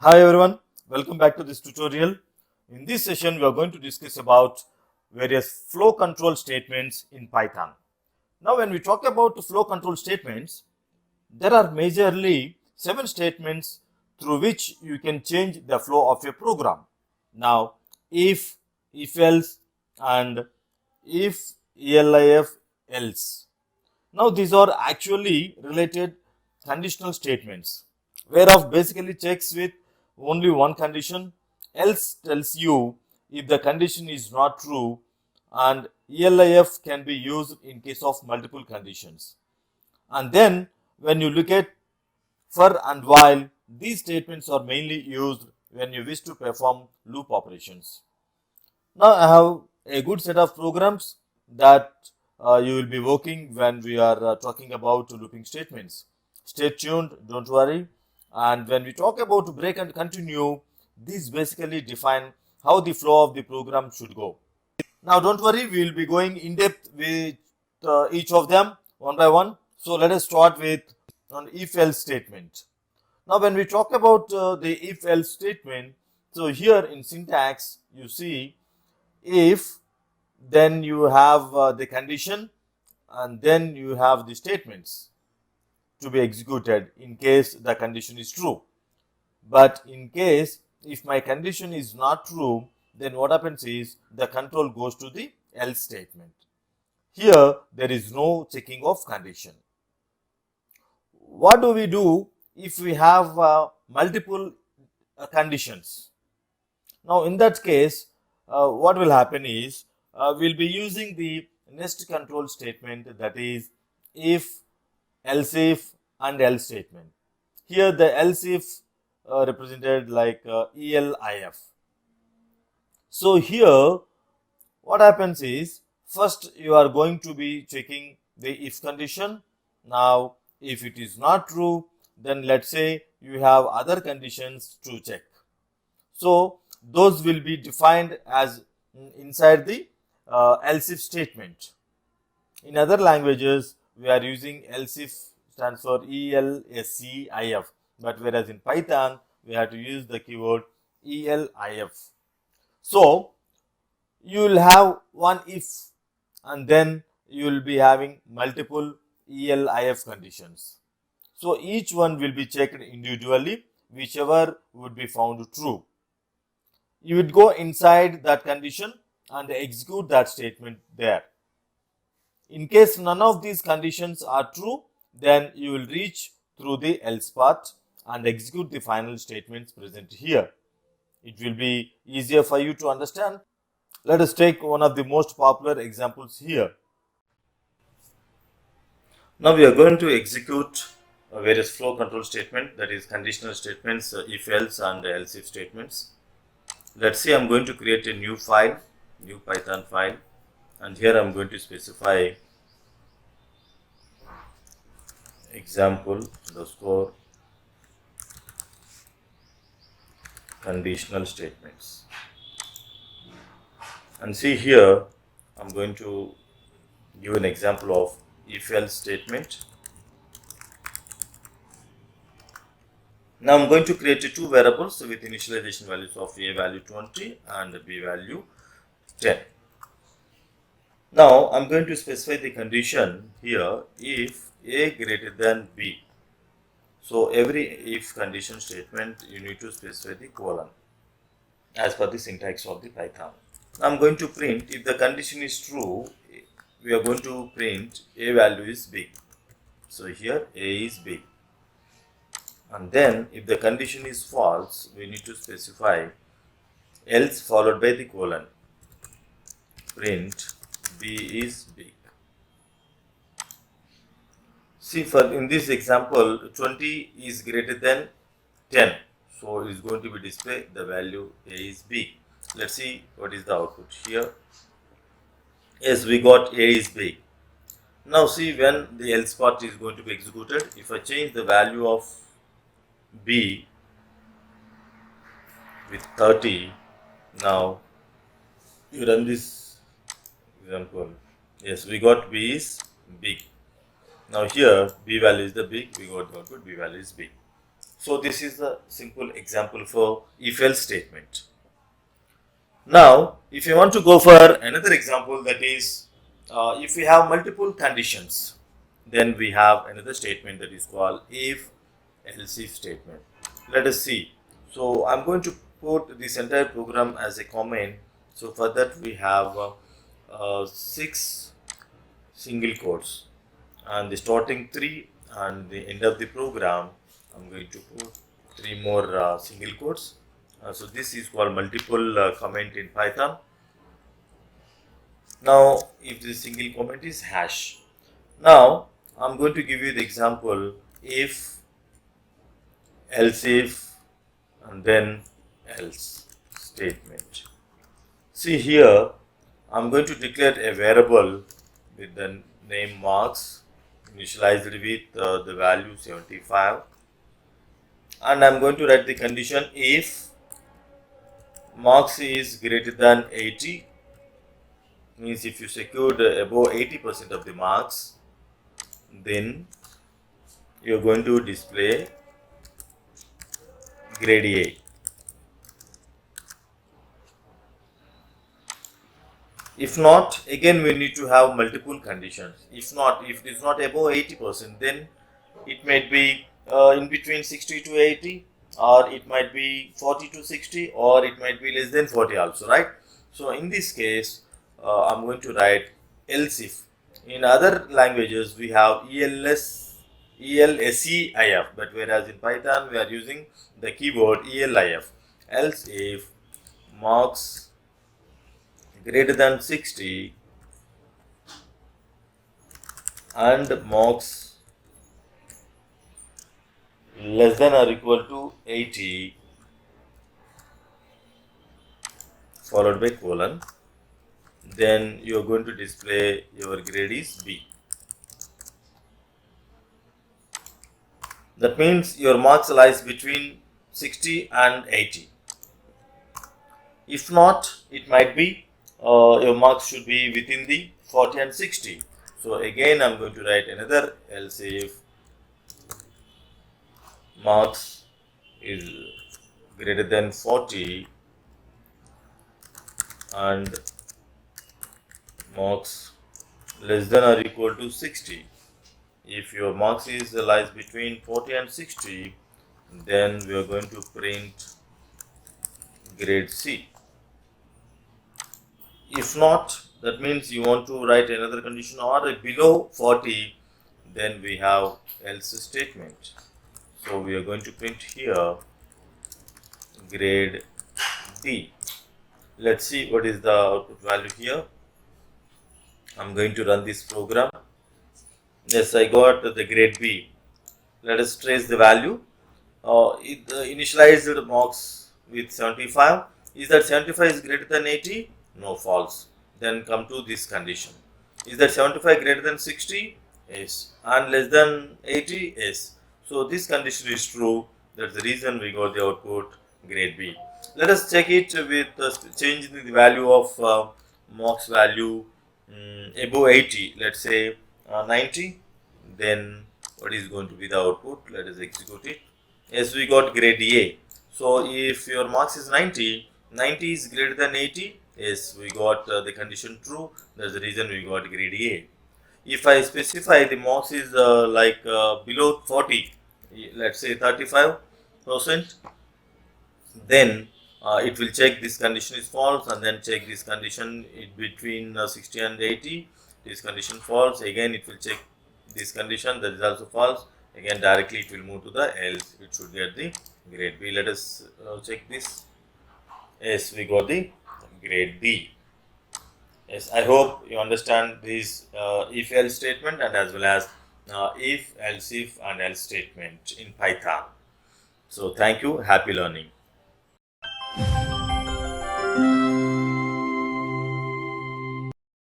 Hi everyone, welcome back to this tutorial. In this session, we are going to discuss about various flow control statements in Python. Now, when we talk about flow control statements, there are majorly 7 statements through which you can change the flow of a program. Now, if else, and if, elif, else. Now, these are actually related conditional statements, whereof basically checks with only one condition, else tells you if the condition is not true, and elif can be used in case of multiple conditions. And then when you look at for and while, these statements are mainly used when you wish to perform loop operations. Now I have a good set of programs that you will be working when we are talking about looping statements. Stay tuned, don't worry. And when we talk about break and continue, these basically define how the flow of the program should go. Now don't worry, we will be going in depth with each of them one by one. So let us start with an if else statement. Now when we talk about the if else statement, so here in syntax you see if, then you have the condition, and then you have the statements to be executed in case the condition is true. But in case if my condition is not true, then what happens is the control goes to the else statement. Here there is no checking of condition. What do we do if we have multiple conditions? Now in that case, what will happen is we'll be using the nest control statement, that is if, else if and else statement. Here the else if represented like elif. So here what happens is first you are going to be checking the if condition. Now if it is not true, then let's say you have other conditions to check. So those will be defined as inside the else if statement. In other languages, we are using else if stands for ELSEIF, but whereas in Python, we have to use the keyword ELIF. So you will have one if, and then you will be having multiple ELIF conditions. So each one will be checked individually, whichever would be found true. You would go inside that condition and execute that statement there. In case none of these conditions are true, then you will reach through the else part and execute the final statements present here. It will be easier for you to understand. Let us take one of the most popular examples here. Now we are going to execute various flow control statements, that is conditional statements, if else and else if statements. Let's say I'm going to create a new file, new Python file, and here I'm going to specify example underscore conditional statements. And see here, I'm going to give an example of if else statement. Now I'm going to create two variables with initialization values of a value 20 and b value 10. Now I'm going to specify the condition here if a greater than b. So every if condition statement you need to specify the colon as per the syntax of the Python. I'm going to print if the condition is true, we are going to print a value is big. So here a is big. And then if the condition is false, we need to specify else followed by the colon. Print b is big. See, for in this example 20 is greater than 10, so it is going to be display the value a is big. Let's see what is the output here. Yes, we got a is big. Now see, when the else part is going to be executed, if I change the value of b with 30, now you run this example. Yes, we got b is big. Now here b value is the big, we got the output b value is big. So this is the simple example for if-else statement. Now, if you want to go for another example, that is, if we have multiple conditions, then we have another statement that is called if-else if statement. Let us see. So I'm going to put this entire program as a comment. So for that we have 6 single quotes, and the starting 3 and the end of the program I'm going to put 3 more single quotes. So this is called multiple comment in Python. Now if the single comment is hash. Now I'm going to give you the example if, else if, and then else statement. See here, I'm going to declare a variable with the name marks, initialized with the value 75, and I'm going to write the condition if marks is greater than 80, means if you secured above 80% of the marks, then you're going to display grade A. If not, again we need to have multiple conditions. If it is not above 80%, then it might be in between 60 to 80, or it might be 40 to 60, or it might be less than 40 also, right? So in this case, I'm going to write else if. In other languages, we have ELSEIF, but whereas in Python, we are using the keyword ELIF. Else if marks greater than 60 and marks less than or equal to 80 followed by colon, then you are going to display your grade is B. That means your marks lies between 60 and 80. If not, it might be your marks should be within the 40 and 60. So again I'm going to write another else if marks is greater than 40 and marks less than or equal to 60. If your marks is lies between 40 and 60, then we are going to print grade C. If not, that means you want to write another condition or below 40, then we have else statement. So we are going to print here grade D. Let's see what is the output value here. I'm going to run this program. Yes, I got the grade B. Let us trace the value. It initialized marks with 75. Is that 75 is greater than 80? No, false. Then come to this condition. Is that 75 greater than 60? Yes. And less than 80? Yes. So this condition is true. That's the reason we got the output grade B. Let us check it with changing the value of marks value above 80. Let's say 90. Then what is going to be the output? Let us execute it. Yes, we got grade A. So if your marks is 90, 90 is greater than 80. Yes, we got the condition true. That's the reason we got grade A. If I specify the marks is below 40, let's say 35%, then it will check this condition is false, and then check this condition in between 60 and 80. This condition false. Again, it will check this condition, that is also false. Again, directly it will move to the else. It should get the grade B. Let us check this. Yes, we got the grade B. Yes, I hope you understand this if else statement, and as well as if, else if, and else statement in Python. So thank you. Happy learning.